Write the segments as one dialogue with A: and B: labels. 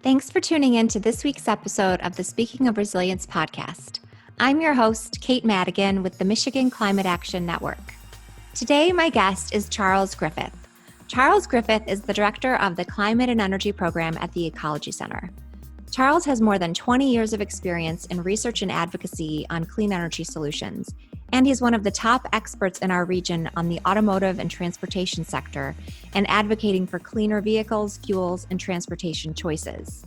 A: Thanks for tuning in to this week's episode of the Speaking of Resilience podcast. I'm your host, Kate Madigan with the Michigan Climate Action Network. Today, my guest is Charles Griffith. Charles Griffith is the director of the Climate and Energy Program at the Ecology Center. Charles has more than 20 years of experience in research and advocacy on clean energy solutions, and he's one of the top experts in our region on the automotive and transportation sector and advocating for cleaner vehicles, fuels, and transportation choices.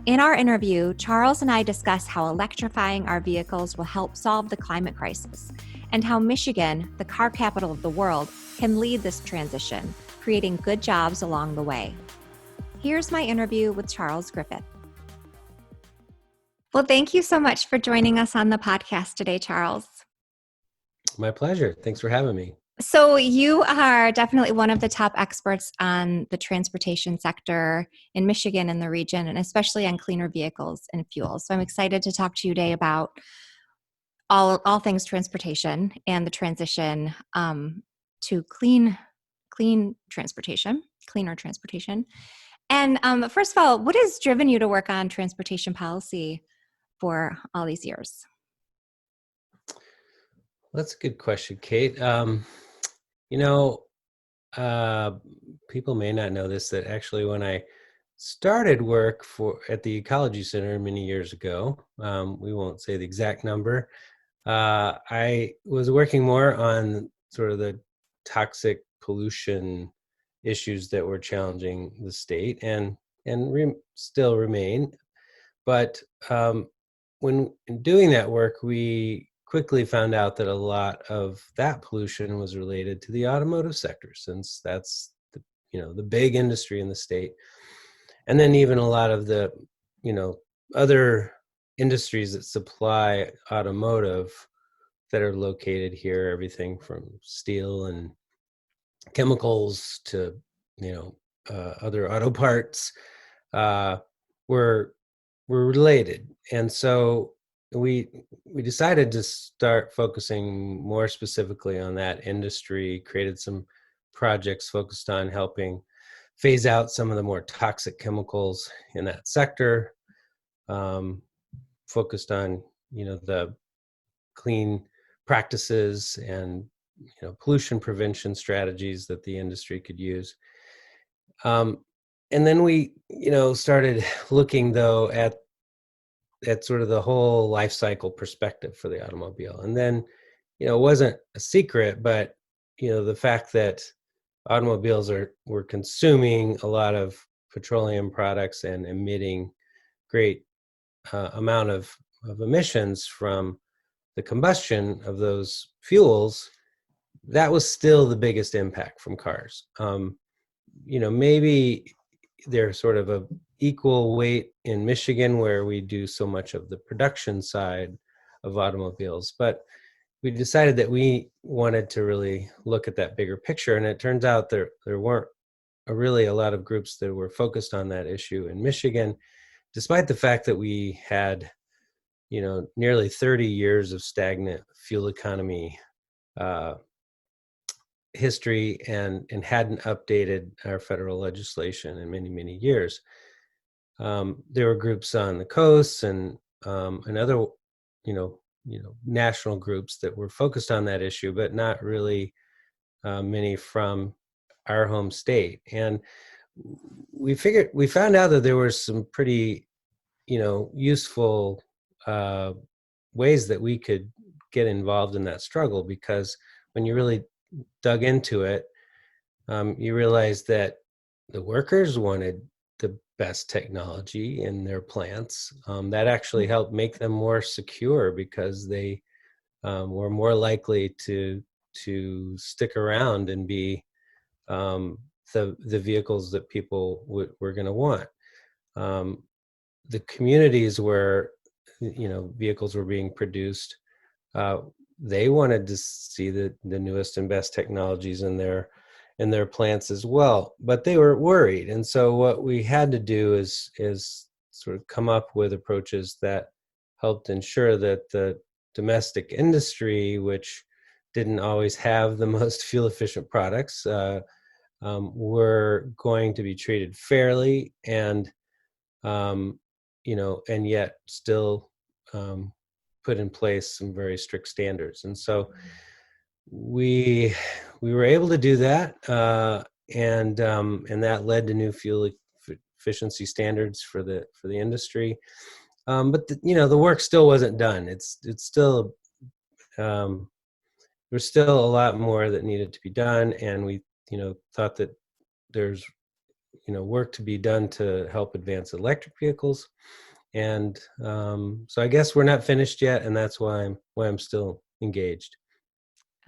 A: In our interview, Charles and I discuss how electrifying our vehicles will help solve the climate crisis and how Michigan, the car capital of the world, can lead this transition, creating good jobs along the way. Here's my interview with Charles Griffith. Well, thank you so much for joining us on the podcast today, Charles.
B: My pleasure. Thanks for having me.
A: So you are definitely one of the top experts on the transportation sector in Michigan and the region, and especially on cleaner vehicles and fuels. So I'm excited to talk to you today about all things transportation and the transition to cleaner transportation. And first of all, what has driven you to work on transportation policy for all these years?
B: That's a good question, Kate. People may not know this, that actually when I started work at the Ecology Center many years ago, we won't say the exact number, I was working more on sort of the toxic pollution issues that were challenging the state and still remain. But when doing that work, we quickly found out that a lot of that pollution was related to the automotive sector, since that's the big industry in the state. And then even a lot of the other industries that supply automotive that are located here, everything from steel and chemicals to other auto parts were related. And so we decided to start focusing more specifically on that industry, created some projects focused on helping phase out some of the more toxic chemicals in that sector, focused on the clean practices and pollution prevention strategies that the industry could use. And then we started looking though at sort of the whole life cycle perspective for the automobile. And then, it wasn't a secret, but, the fact that automobiles were consuming a lot of petroleum products and emitting great amount of emissions from the combustion of those fuels, that was still the biggest impact from cars. Maybe they're sort of a equal weight in Michigan, where we do so much of the production side of automobiles. But we decided that we wanted to really look at that bigger picture. And it turns out there weren't really a lot of groups that were focused on that issue in Michigan, despite the fact that we had, nearly 30 years of stagnant fuel economy history and hadn't updated our federal legislation in many, many years. There were groups on the coasts and other, national groups that were focused on that issue, but not really many from our home state. And we found out that there were some pretty, useful ways that we could get involved in that struggle, because when you really dug into it, you realize that the workers wanted the best technology in their plants. That actually helped make them more secure, because they were more likely to stick around and be the vehicles that people were going to want. The communities where vehicles were being produced, they wanted to see the newest and best technologies in their plants as well, but they were worried. And so what we had to do is sort of come up with approaches that helped ensure that the domestic industry, which didn't always have the most fuel efficient products, were going to be treated fairly, and and yet still put in place some very strict standards. And so we were able to do that, and that led to new fuel efficiency standards for the industry. But the work still wasn't done. It's still there's still a lot more that needed to be done, and we thought that there's work to be done to help advance electric vehicles. And so I guess we're not finished yet, and that's why I'm still engaged.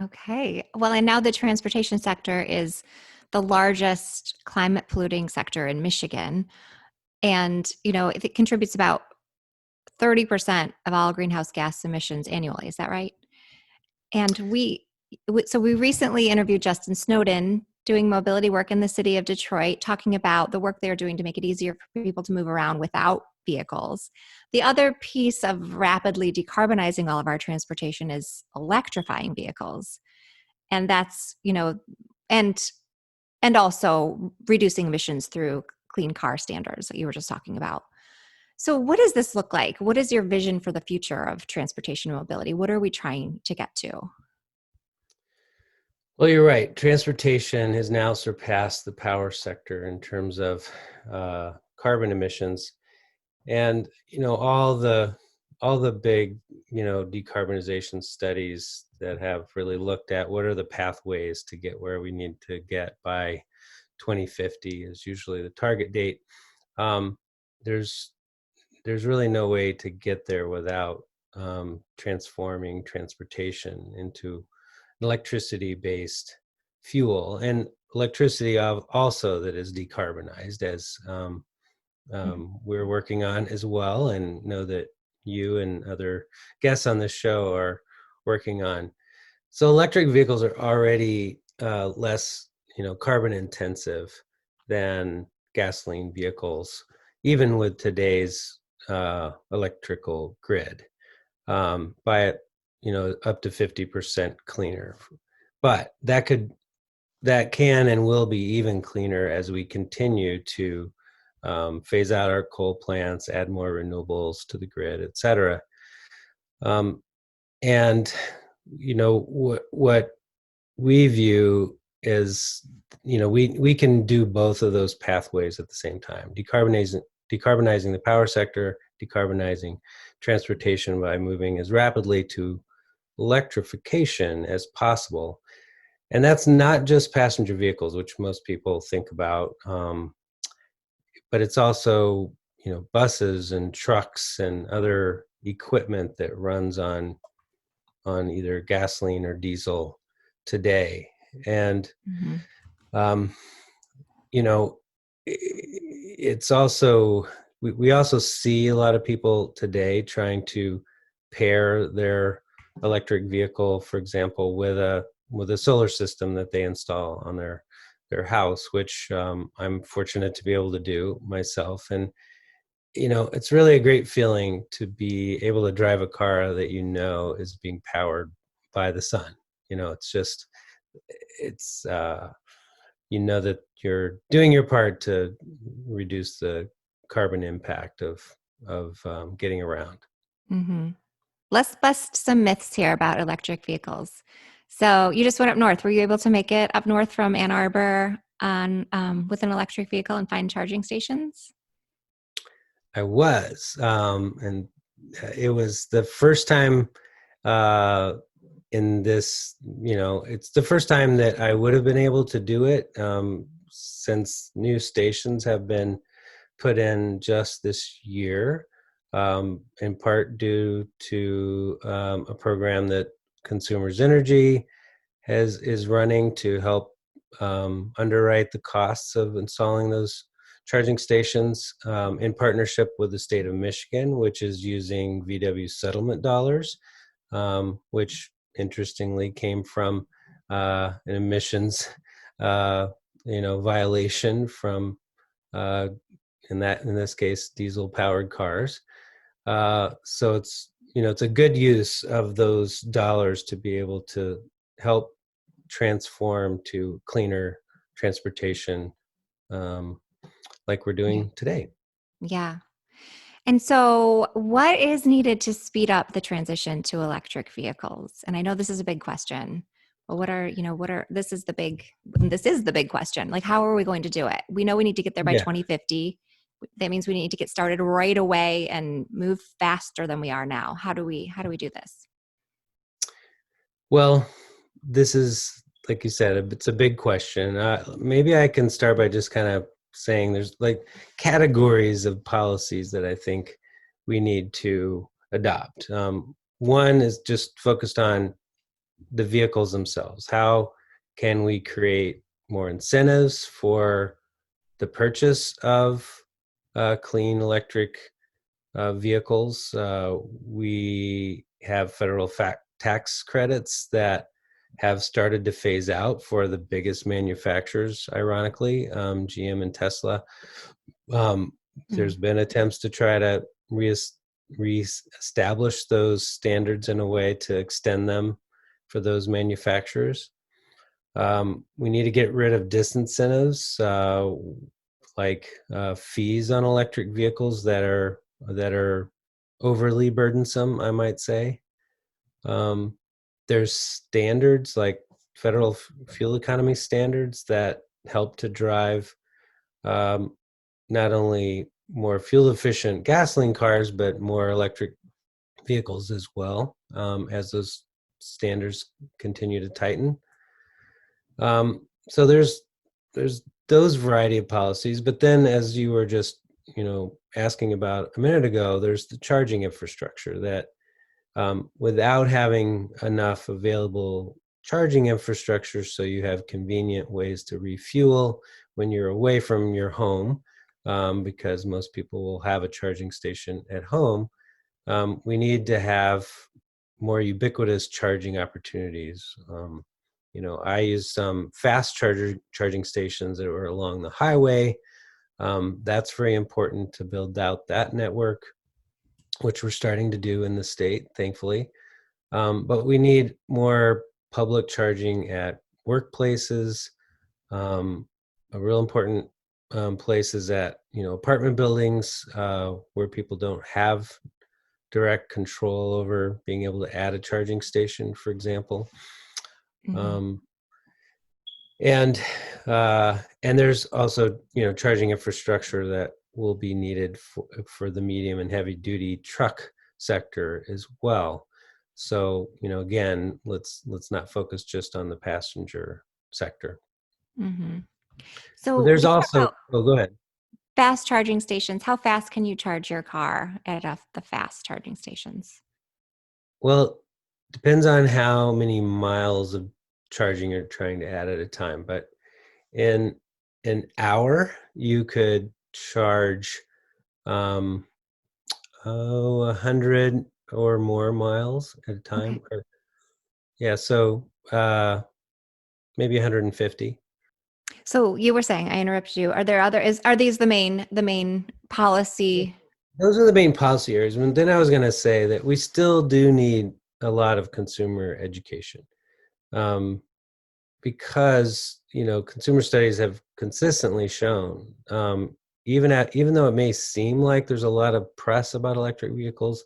A: Okay. Well, and now the transportation sector is the largest climate polluting sector in Michigan. And, it contributes about 30% of all greenhouse gas emissions annually. Is that right? And so we recently interviewed Justin Snowden doing mobility work in the city of Detroit, talking about the work they're doing to make it easier for people to move around without vehicles. The other piece of rapidly decarbonizing all of our transportation is electrifying vehicles. And that's, and also reducing emissions through clean car standards that you were just talking about. So what does this look like? What is your vision for the future of transportation and mobility? What are we trying to get to?
B: Well, you're right. Transportation has now surpassed the power sector in terms of carbon emissions, and all the big decarbonization studies that have really looked at what are the pathways to get where we need to get by 2050 is usually the target date. There's really no way to get there without transforming transportation into electricity-based fuel, and electricity also that is decarbonized, as we're working on as well, and know that you and other guests on this show are working on. So electric vehicles are already less, carbon intensive than gasoline vehicles, even with today's electrical grid, by up to 50% cleaner. But that can and will be even cleaner as we continue to phase out our coal plants, add more renewables to the grid, et cetera. And what we view is, we can do both of those pathways at the same time: decarbonizing the power sector, decarbonizing transportation by moving as rapidly to electrification as possible. And that's not just passenger vehicles, which most people think about, but it's also buses and trucks and other equipment that runs on either gasoline or diesel today. And it's also, we also see a lot of people today trying to pair their electric vehicle, for example, with a solar system that they install on their house, which I'm fortunate to be able to do myself. And it's really a great feeling to be able to drive a car that is being powered by the sun. It's that you're doing your part to reduce the carbon impact of getting around.
A: Mm-hmm. Let's bust some myths here about electric vehicles. So you just went up north. Were you able to make it up north from Ann Arbor with an electric vehicle and find charging stations?
B: I was, and it was the first time in this, it's the first time that I would have been able to do it, since new stations have been put in just this year, in part due to a program that Consumers Energy is running to help underwrite the costs of installing those charging stations, in partnership with the state of Michigan, which is using VW settlement dollars, which interestingly came from an emissions violation from in this case diesel powered cars. So it's a good use of those dollars to be able to help transform to cleaner transportation, like we're doing today.
A: Yeah. And so, what is needed to speed up the transition to electric vehicles? And I know this is a big question, but this is the big question. Like, how are we going to do it? We know we need to get there by
B: Yeah.
A: 2050. That means we need to get started right away and move faster than we are now. How do we do this?
B: Well, this is, like you said, it's a big question. Maybe I can start by just kind of saying there's like categories of policies that I think we need to adopt. One is just focused on the vehicles themselves. How can we create more incentives for the purchase of clean electric vehicles? We have federal tax credits that have started to phase out for the biggest manufacturers, ironically, GM and Tesla. There's been attempts to try to reestablish those standards in a way to extend them for those manufacturers. We need to get rid of disincentives, like fees on electric vehicles that are overly burdensome, I might say. There's standards like federal fuel economy standards that help to drive not only more fuel efficient gasoline cars, but more electric vehicles as well, as those standards continue to tighten. So there's those variety of policies, but then, as you were just asking about a minute ago, there's the charging infrastructure that without having enough available charging infrastructure, so you have convenient ways to refuel when you're away from your home, because most people will have a charging station at home. We need to have more ubiquitous charging opportunities. I use some fast charging stations that are along the highway. That's very important to build out that network, which we're starting to do in the state, thankfully. But we need more public charging at workplaces. A real important place is at apartment buildings where people don't have direct control over being able to add a charging station, for example.
A: Mm-hmm.
B: And there's also charging infrastructure that will be needed for the medium and heavy duty truck sector as well. So again, let's not focus just on the passenger sector.
A: Mm-hmm.
B: But
A: So
B: there's
A: thinking
B: also,
A: about
B: oh, go ahead.
A: fast charging stations, how fast can you charge your car at the fast charging stations?
B: Well, depends on how many miles of charging you're trying to add at a time, but in an hour you could charge 100 or more miles at a time.
A: Okay.
B: Yeah, so maybe 150.
A: So you were saying, I interrupted you. Are these the main policy?
B: Those are the main policy areas. And then I was going to say that we still do need a lot of consumer education, because consumer studies have consistently shown, even though it may seem like there's a lot of press about electric vehicles,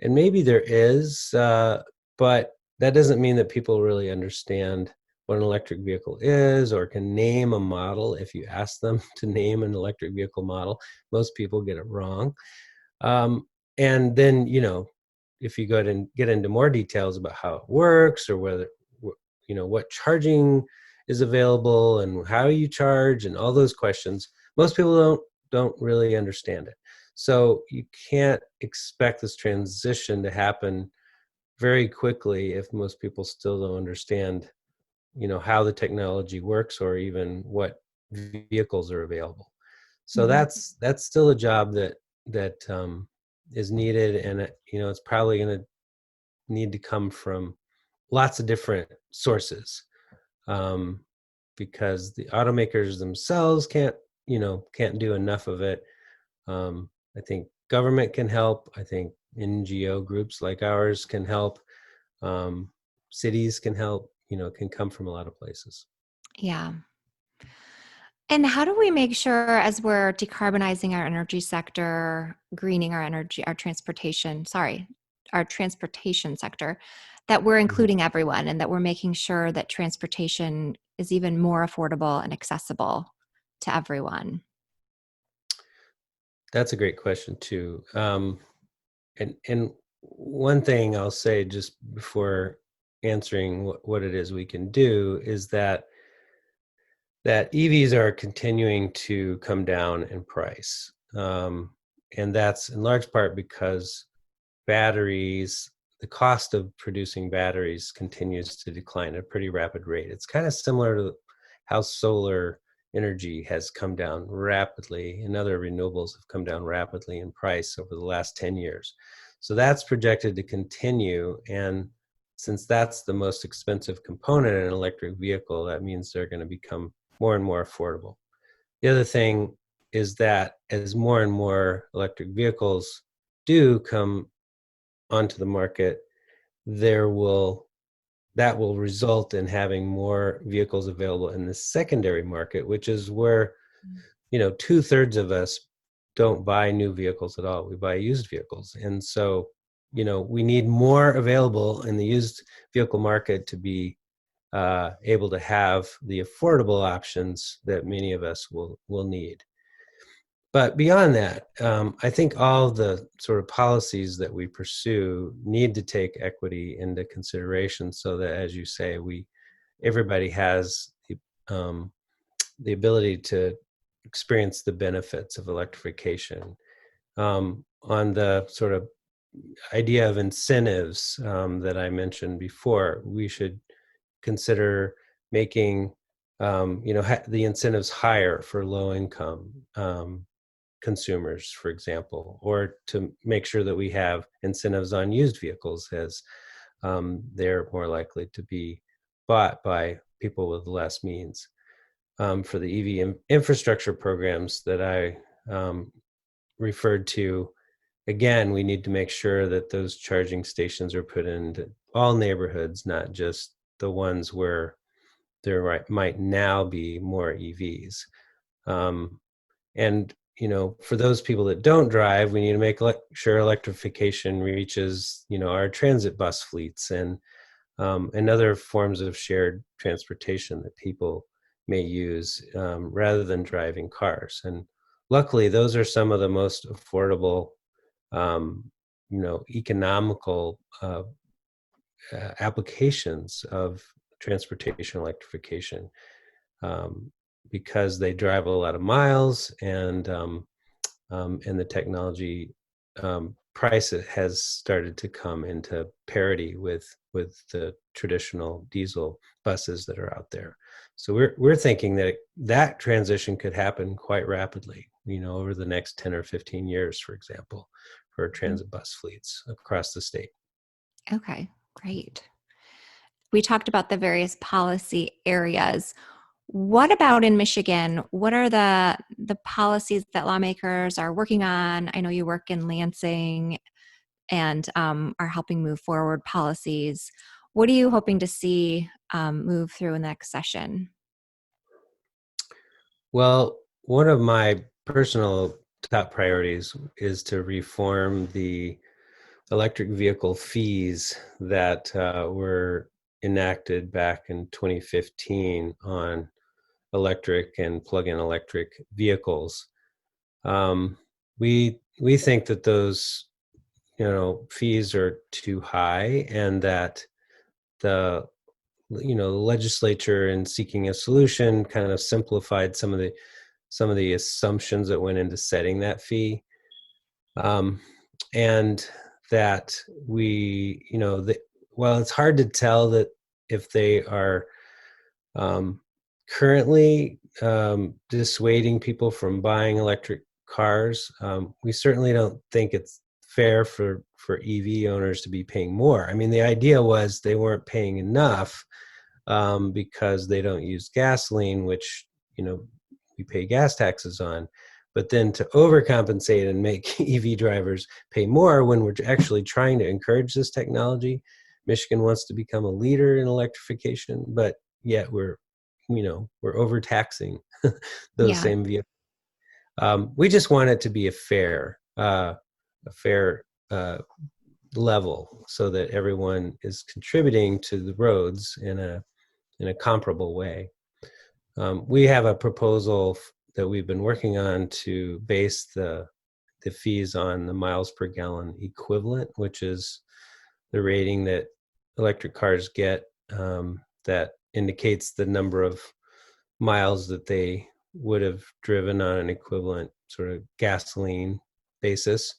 B: and maybe there is, but that doesn't mean that people really understand what an electric vehicle is or can name a model. If you ask them to name an electric vehicle model, most people get it wrong. And then, if you go ahead and get into more details about how it works, or whether, what charging is available and how you charge and all those questions, most people don't really understand it. So you can't expect this transition to happen very quickly if most people still don't understand, how the technology works or even what vehicles are available. So
A: Mhm.
B: that's still a job that is needed, and it's probably going to need to come from lots of different sources, um, because the automakers themselves can't do enough of it. I think government can help. I think NGO groups like ours can help. Cities can help. It can come from a lot of places.
A: Yeah. And how do we make sure, as we're decarbonizing our energy sector, greening our energy, our transportation sector, that we're
B: Mhm.
A: including everyone and that we're making sure that transportation is even more affordable and accessible to everyone?
B: That's a great question too. And one thing I'll say just before answering what it is we can do is that EVs are continuing to come down in price. And that's in large part because batteries, the cost of producing batteries continues to decline at a pretty rapid rate. It's kind of similar to how solar energy has come down rapidly and other renewables have come down rapidly in price over the last 10 years. So that's projected to continue. And since that's the most expensive component in an electric vehicle, that means they're going to become more and more affordable. The other thing is that as more and more electric vehicles do come onto the market, there will that will result in having more vehicles available in the secondary market, which is where, 2/3 of us don't buy new vehicles at all. We buy used vehicles. And so, we need more available in the used vehicle market to be able to have the affordable options that many of us will need. But beyond that, I think all the sort of policies that we pursue need to take equity into consideration, so that, as you say, everybody has the ability to experience the benefits of electrification. On the sort of idea of incentives that I mentioned before, we should consider making the incentives higher for low income consumers, for example, or to make sure that we have incentives on used vehicles, as they're more likely to be bought by people with less means. For the EV infrastructure programs that I referred to, again, we need to make sure that those charging stations are put into all neighborhoods, not just the ones where there might now be more EVs. And for those people that don't drive, we need to make sure electrification reaches, our transit bus fleets and other forms of shared transportation that people may use rather than driving cars. And luckily, those are some of the most affordable, economical applications of transportation electrification, because they drive a lot of miles, and the technology price has started to come into parity with the traditional diesel buses that are out there. So we're thinking that transition could happen quite rapidly, over the next 10 or 15 years, for example, for transit bus fleets across the state.
A: Okay, great. We talked about the various policy areas. What about in Michigan? What are the policies that lawmakers are working on? I know you work in Lansing and are helping move forward policies. What are you hoping to see move through in the next session?
B: Well, one of my personal top priorities is to reform the electric vehicle fees that were enacted back in 2015 on electric and plug-in electric vehicles. We think that those fees are too high, and that the legislature, in seeking a solution, kind of simplified some of the assumptions that went into setting that fee, and that while it's hard to tell that if they are currently dissuading people from buying electric cars, we certainly don't think it's fair for EV owners to be paying more. I mean, the idea was they weren't paying enough because they don't use gasoline, which we pay gas taxes on. But then to overcompensate and make EV drivers pay more when we're actually trying to encourage this technology. Michigan wants to become a leader in electrification, but yet we're we're overtaxing those
A: Yeah.
B: same vehicles. We just want it to be a fair level, so that everyone is contributing to the roads in a comparable way. We have a proposal that we've been working on to base the fees on the miles per gallon equivalent, which is the rating that electric cars get, that indicates the number of miles that they would have driven on an equivalent sort of gasoline basis.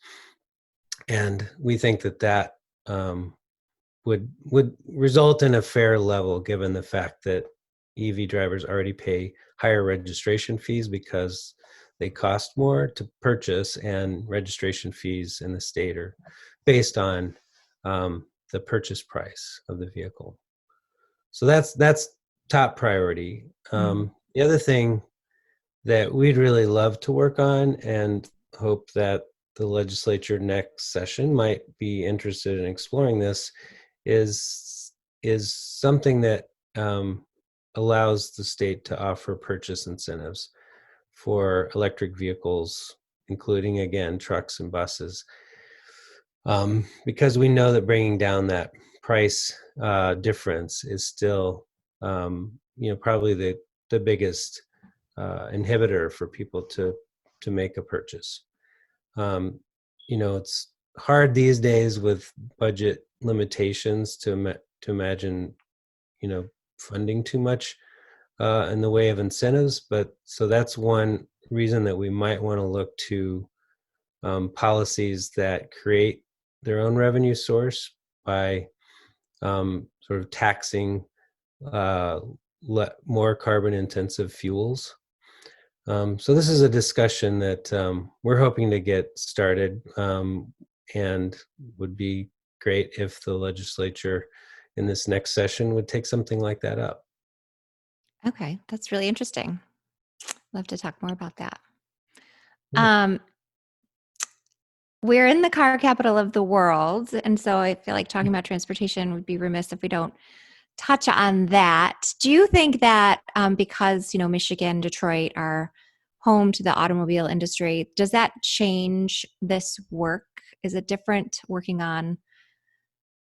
B: And we think that would result in a fair level, given the fact that EV drivers already pay higher registration fees because they cost more to purchase, and registration fees in the state are based on the purchase price of the vehicle. So that's top priority.
A: Mm.
B: The other thing that we'd really love to work on, and hope that the legislature next session might be interested in exploring this, is something that allows the state to offer purchase incentives for electric vehicles, including, again, trucks and buses, because we know that bringing down that price difference is still probably the biggest inhibitor for people to make a purchase. It's hard these days with budget limitations to imagine funding too much in the way of incentives, but so that's one reason that we might want to look to policies that create their own revenue source by sort of taxing more carbon intensive fuels. So this is a discussion that we're hoping to get started, and would be great if the legislature in this next session would take something like that up.
A: Okay, that's really interesting. Love to talk more about that.
B: Yeah.
A: We're in the car capital of the world, and so I feel like talking about transportation would be remiss if we don't touch on that. Do you think that because Michigan, Detroit are home to the automobile industry, does that change this work? Is it different working on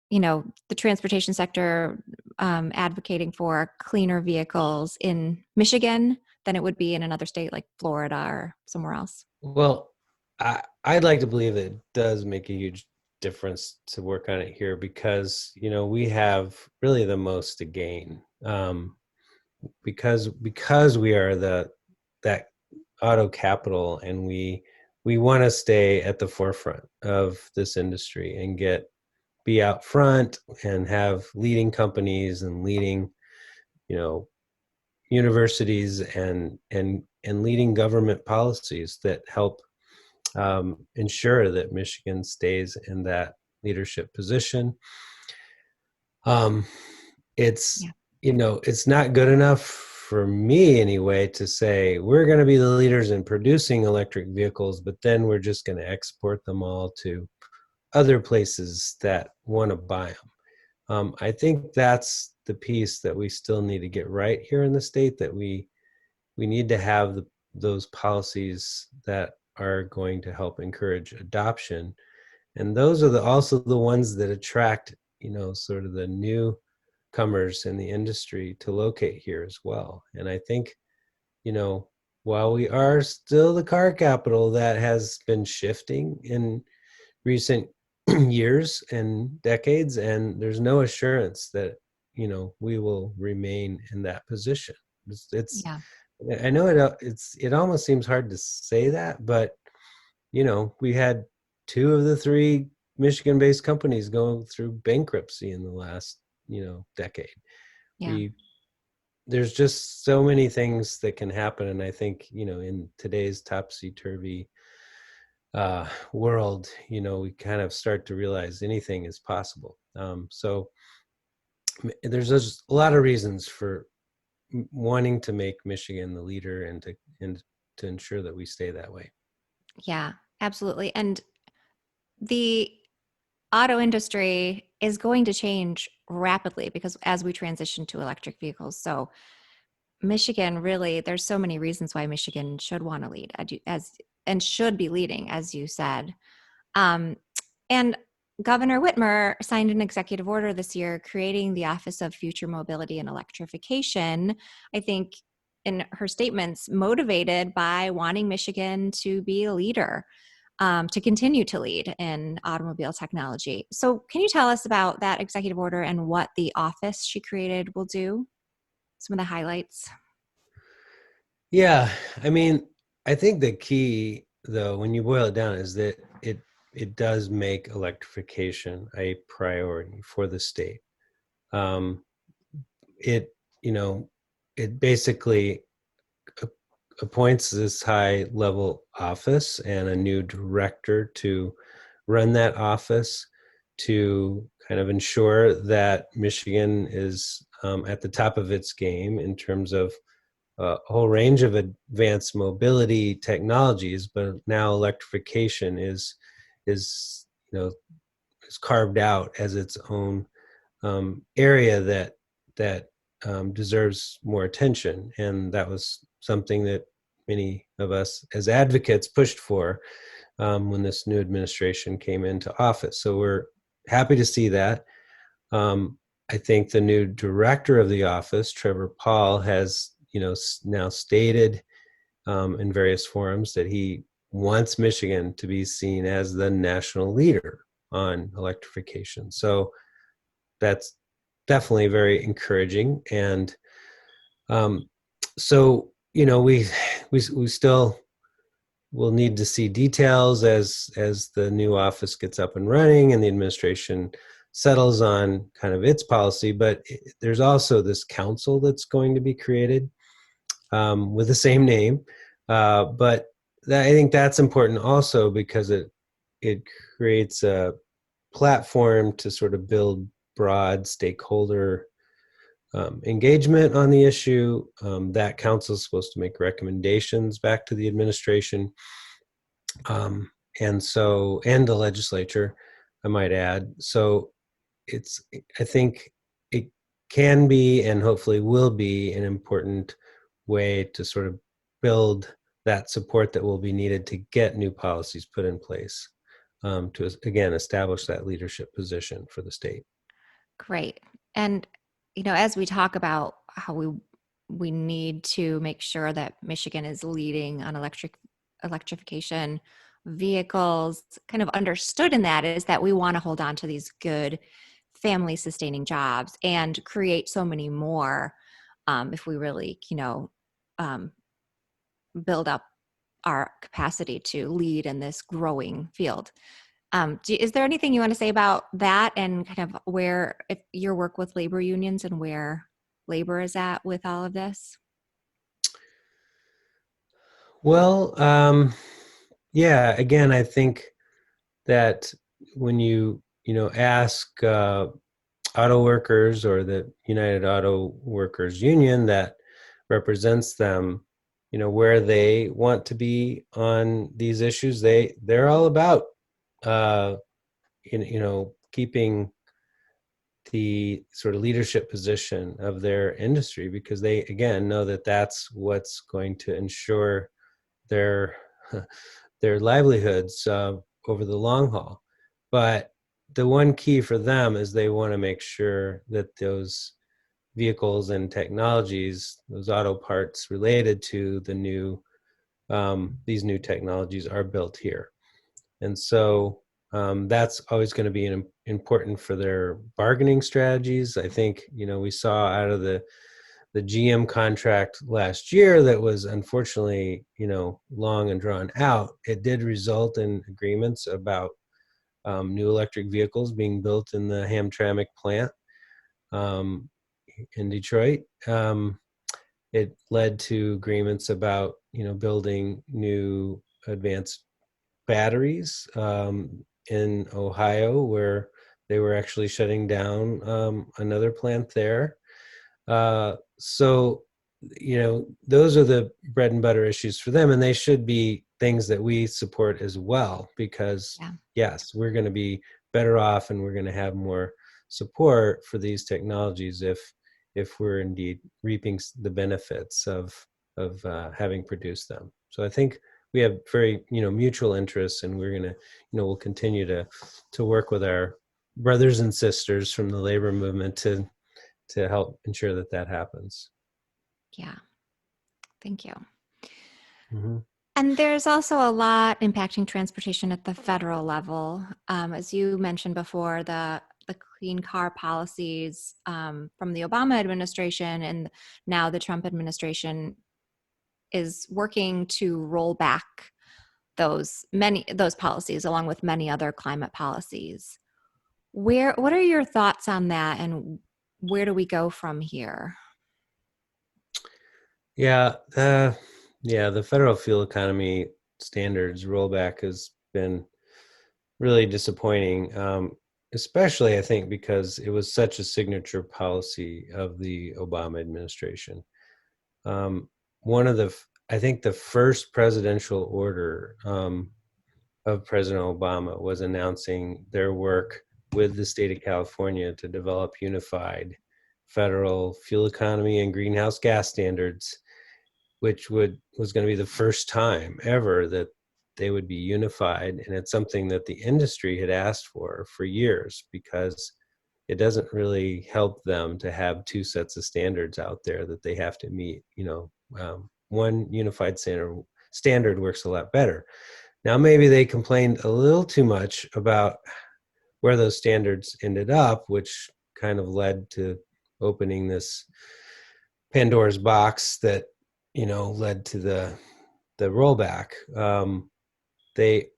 A: the transportation sector, advocating for cleaner vehicles in Michigan than it would be in another state like Florida or somewhere else?
B: Well, I'd like to believe that it does make a huge difference to work on it here, because we have really the most to gain, because we are that auto capital, and we want to stay at the forefront of this industry and be out front and have leading companies and leading universities and leading government policies that help ensure that Michigan stays in that leadership position. It's
A: Yeah.
B: it's not good enough for me anyway to say we're going to be the leaders in producing electric vehicles, but then we're just going to export them all to other places that want to buy them. I think that's the piece that we still need to get right here in the state, that we need to have those policies that are going to help encourage adoption. And those are also the ones that attract, sort of the newcomers in the industry to locate here as well. And I think, while we are still the car capital, that has been shifting in recent years and decades, and there's no assurance that we will remain in that position. It's
A: Yeah.
B: I know it almost seems hard to say that, but we had two of the three Michigan-based companies go through bankruptcy in the last decade.
A: Yeah.
B: There's just so many things that can happen, and I think in today's topsy-turvy world, we kind of start to realize anything is possible. So there's just a lot of reasons for wanting to make Michigan the leader, and to ensure that we stay that way.
A: Yeah, absolutely. And the auto industry is going to change rapidly because as we transition to electric vehicles. So Michigan really, there's so many reasons why Michigan should want to lead and should be leading, as you said. Um, and Governor Whitmer signed an executive order this year creating the Office of Future Mobility and Electrification. I think in her statements, motivated by wanting Michigan to be a leader, to continue to lead in automobile technology. So, can you tell us about that executive order and what the office she created will do? Some of the highlights.
B: Yeah, I mean, I think the key, though, when you boil it down, is that it does make electrification a priority for the state. Um, it you know it basically appoints this high level office and a new director to run that office to kind of ensure that Michigan is at the top of its game in terms of a whole range of advanced mobility technologies, but now electrification is is carved out as its own area that deserves more attention, and that was something that many of us as advocates pushed for when this new administration came into office. So we're happy to see that. I think the new director of the office, Trevor Paul, has now stated in various forums that he wants Michigan to be seen as the national leader on electrification. So that's definitely very encouraging. And so we still will need to see details as the new office gets up and running and the administration settles on kind of its policy. But there's also this council that's going to be created with the same name. But I think that's important also because it creates a platform to sort of build broad stakeholder engagement on the issue. That council is supposed to make recommendations back to the administration, and the legislature, I might add. So I think it can be and hopefully will be an important way to sort of build that support that will be needed to get new policies put in place to, again, establish that leadership position for the state.
A: Great. And as we talk about how we need to make sure that Michigan is leading on electrification vehicles, kind of understood in that is that we want to hold on to these good family sustaining jobs and create so many more, if we really um, build up our capacity to lead in this growing field. Is there anything you want to say about that and kind of where if your work with labor unions and where labor is at with all of this?
B: Well, yeah, again, I think that when ask auto workers or the United Auto Workers Union that represents them, where they want to be on these issues, they're all about keeping the sort of leadership position of their industry, because they again know that that's what's going to ensure their their livelihoods over the long haul. But the one key for them is they want to make sure that those vehicles and technologies, those auto parts related to these new technologies, are built here. And so that's always going to be important for their bargaining strategies. I think we saw out of the GM contract last year that was unfortunately long and drawn out. It did result in agreements about new electric vehicles being built in the Hamtramck plant in Detroit. It led to agreements about building new advanced batteries in Ohio, where they were actually shutting down another plant there. So those are the bread and butter issues for them, and they should be things that we support as well, because yes, we're going to be better off and we're going to have more support for these technologies if we're indeed reaping the benefits of having produced them. So I think we have very mutual interests, and we're gonna we'll continue to work with our brothers and sisters from the labor movement to help ensure that happens.
A: Yeah, thank you.
B: Mm-hmm.
A: And there's also a lot impacting transportation at the federal level. As you mentioned before, the clean car policies from the Obama administration and now the Trump administration is working to roll back those policies along with many other climate policies. What are your thoughts on that, and where do we go from here?
B: The federal fuel economy standards rollback has been really disappointing, especially I think because it was such a signature policy of the Obama administration. I think the first presidential order of President Obama was announcing their work with the state of California to develop unified federal fuel economy and greenhouse gas standards, which was going to be the first time ever that they would be unified. And it's something that the industry had asked for years, because it doesn't really help them to have two sets of standards out there that they have to meet. One unified standard works a lot better. Now, maybe they complained a little too much about where those standards ended up, which kind of led to opening this Pandora's box that led to the rollback. They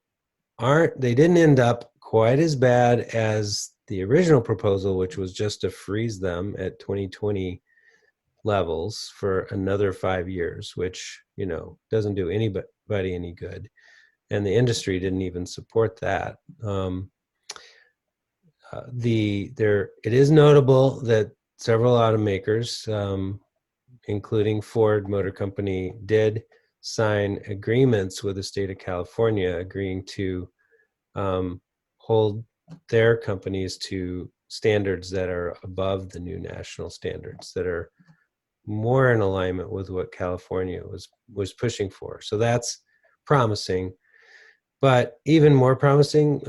B: didn't end up quite as bad as the original proposal, which was just to freeze them at 2020 levels for another 5 years, which doesn't do anybody any good, and the industry didn't even support that. It is notable that several automakers, including Ford Motor Company, did sign agreements with the state of California, agreeing to hold their companies to standards that are above the new national standards, that are more in alignment with what California was pushing for. So that's promising. But even more promising,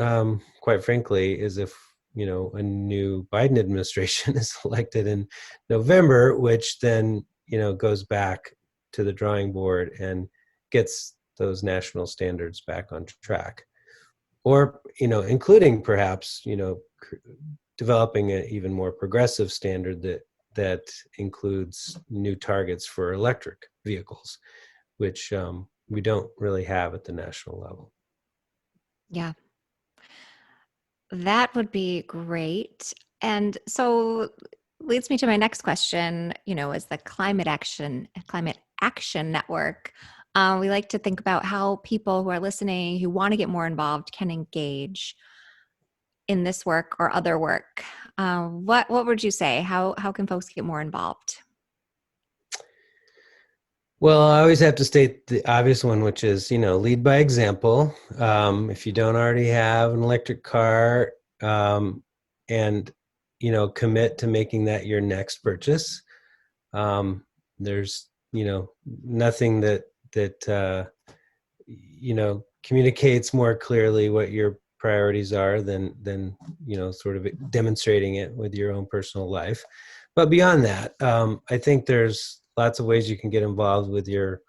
B: quite frankly, is if a new Biden administration is elected in November, which then goes back to the drawing board and gets those national standards back on track, or including perhaps developing an even more progressive standard that includes new targets for electric vehicles, which we don't really have at the national level.
A: Yeah, that would be great. And so leads me to my next question, as the Climate Action Network, we like to think about how people who are listening, who want to get more involved, can engage in this work or other work. What would you say? How can folks get more involved?
B: Well, I always have to state the obvious one, which is, lead by example. If you don't already have an electric car, and, commit to making that your next purchase. There's, nothing that communicates more clearly what your priorities are than sort of demonstrating it with your own personal life. But beyond that, I think there's lots of ways you can get involved with your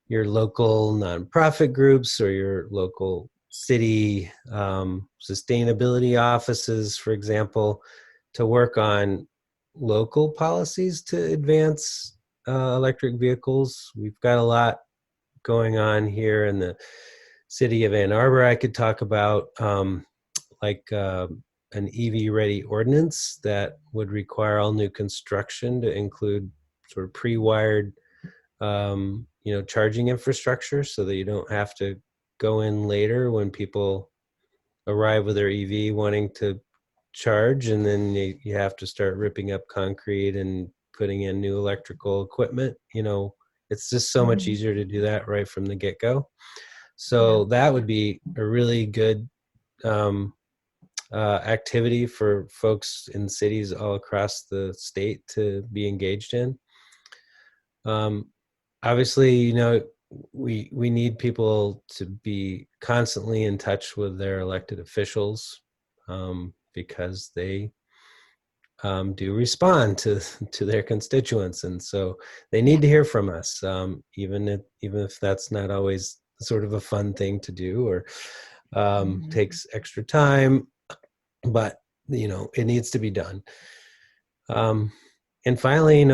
B: local nonprofit groups or your local city sustainability offices, for example, to work on local policies to advance electric vehicles. We've got a lot going on here in the city of Ann Arbor. I could talk about like an EV-ready ordinance that would require all new construction to include sort of pre-wired charging infrastructure, so that you don't have to go in later when people arrive with their EV wanting to charge, and then you have to start ripping up concrete and putting in new electrical equipment. It's just so much easier to do that right from the get-go. So that would be a really good activity for folks in cities all across the state to be engaged in. Obviously, we need people to be constantly in touch with their elected officials, because they do respond to their constituents, and so they need to hear from us, even if that's not always sort of a fun thing to do, or takes extra time, but it needs to be done. And finally,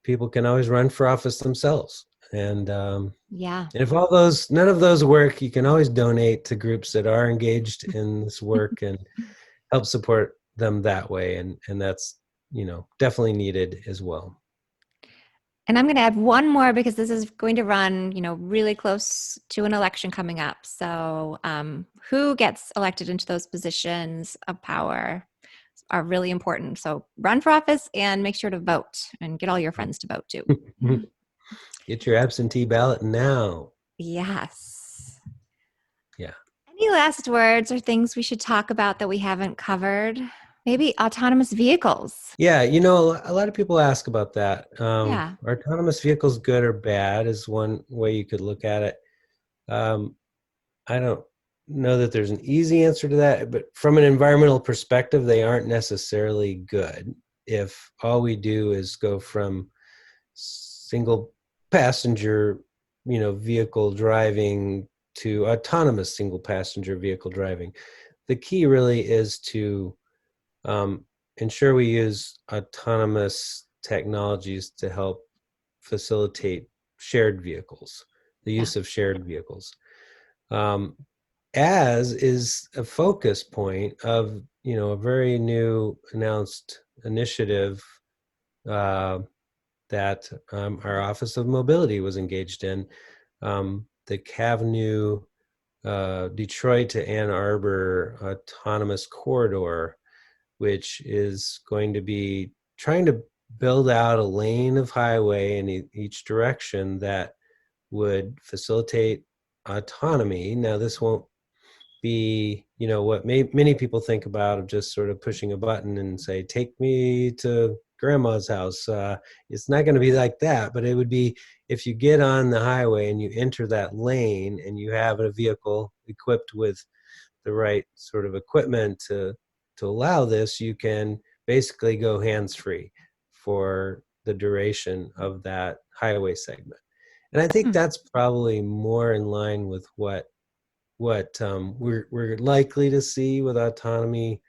B: people can always run for office themselves, and if none of those work, you can always donate to groups that are engaged in this work and help support them that way, and that's definitely needed as well.
A: And I'm going to add one more, because this is going to run, really close to an election coming up. So who gets elected into those positions of power are really important. So run for office and make sure to vote, and get all your friends to vote too.
B: Get your absentee ballot now.
A: Yes.
B: Yeah.
A: Any last words or things we should talk about that we haven't covered? Maybe autonomous vehicles.
B: Yeah, a lot of people ask about that.
A: Yeah.
B: Are autonomous vehicles good or bad is one way you could look at it. I don't know that there's an easy answer to that, but from an environmental perspective, they aren't necessarily good. If all we do is go from single passenger, vehicle driving to autonomous single passenger vehicle driving, the key really is to ensure we use autonomous technologies to help facilitate shared vehicles, the use of shared vehicles, as is a focus point of a very new announced initiative that our Office of Mobility was engaged in, the CAVNU Detroit to Ann Arbor Autonomous Corridor, which is going to be trying to build out a lane of highway in each direction that would facilitate autonomy. Now, this won't be, what many people think about, of just sort of pushing a button and say, take me to grandma's house. It's not going to be like that, but it would be if you get on the highway and you enter that lane and you have a vehicle equipped with the right sort of equipment to allow this, you can basically go hands-free for the duration of that highway segment. And I think that's probably more in line with what we're likely to see with autonomy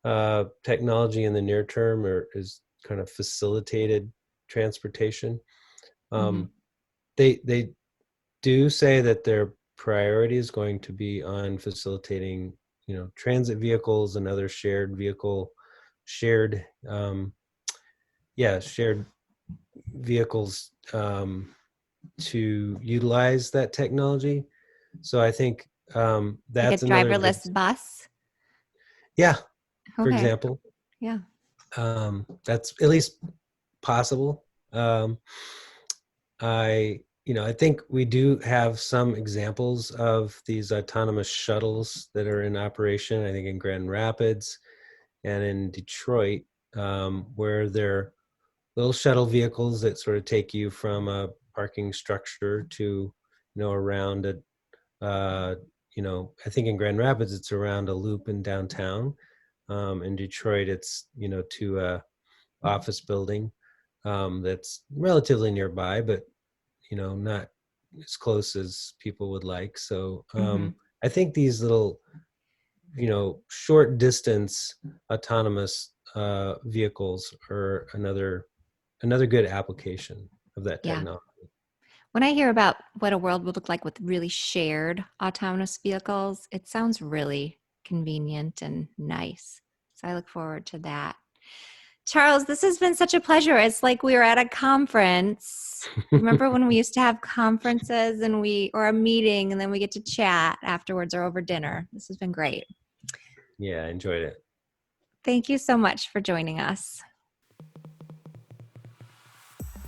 B: technology in the near term, or is kind of facilitated transportation. They do say that their priority is going to be on facilitating transit vehicles and other shared vehicles to utilize that technology. So I think that's
A: like a
B: another
A: driverless bus.
B: Yeah,
A: okay.
B: For example.
A: Yeah.
B: That's at least possible. I think we do have some examples of these autonomous shuttles that are in operation, I think in Grand Rapids and in Detroit, where they're little shuttle vehicles that sort of take you from a parking structure to, around I think in Grand Rapids, it's around a loop in downtown. In Detroit, it's, to a office building that's relatively nearby, but not as close as people would like. So I think these little, short distance autonomous vehicles are another good application of that technology.
A: When I hear about what a world would look like with really shared autonomous vehicles, it sounds really convenient and nice. So I look forward to that. Charles, this has been such a pleasure. It's like we were at a conference. Remember when we used to have conferences or a meeting, and then we get to chat afterwards or over dinner? This has been great.
B: Yeah, I enjoyed it.
A: Thank you so much for joining us.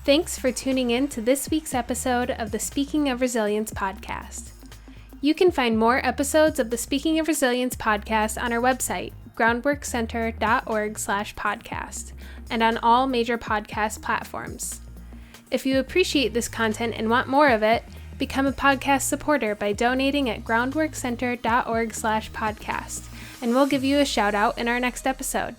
C: Thanks for tuning in to this week's episode of the Speaking of Resilience podcast. You can find more episodes of the Speaking of Resilience podcast on our website, groundworkcenter.org/podcast, and on all major podcast platforms. If you appreciate this content and want more of it, become a podcast supporter by donating at groundworkcenter.org/podcast, and we'll give you a shout out in our next episode.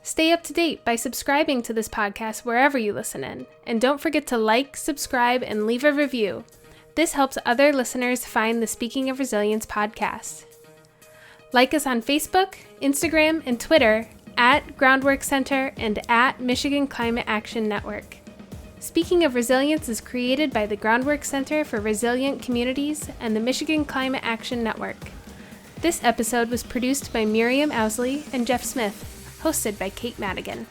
C: Stay up to date by subscribing to this podcast wherever you listen in, and don't forget to like, subscribe, and leave a review. This helps other listeners find the Speaking of Resilience podcast. Like us on Facebook, Instagram, and Twitter at Groundwork Center and at Michigan Climate Action Network. Speaking of Resilience is created by the Groundwork Center for Resilient Communities and the Michigan Climate Action Network. This episode was produced by Miriam, Owsley, and Jeff Smith, hosted by Kate Madigan.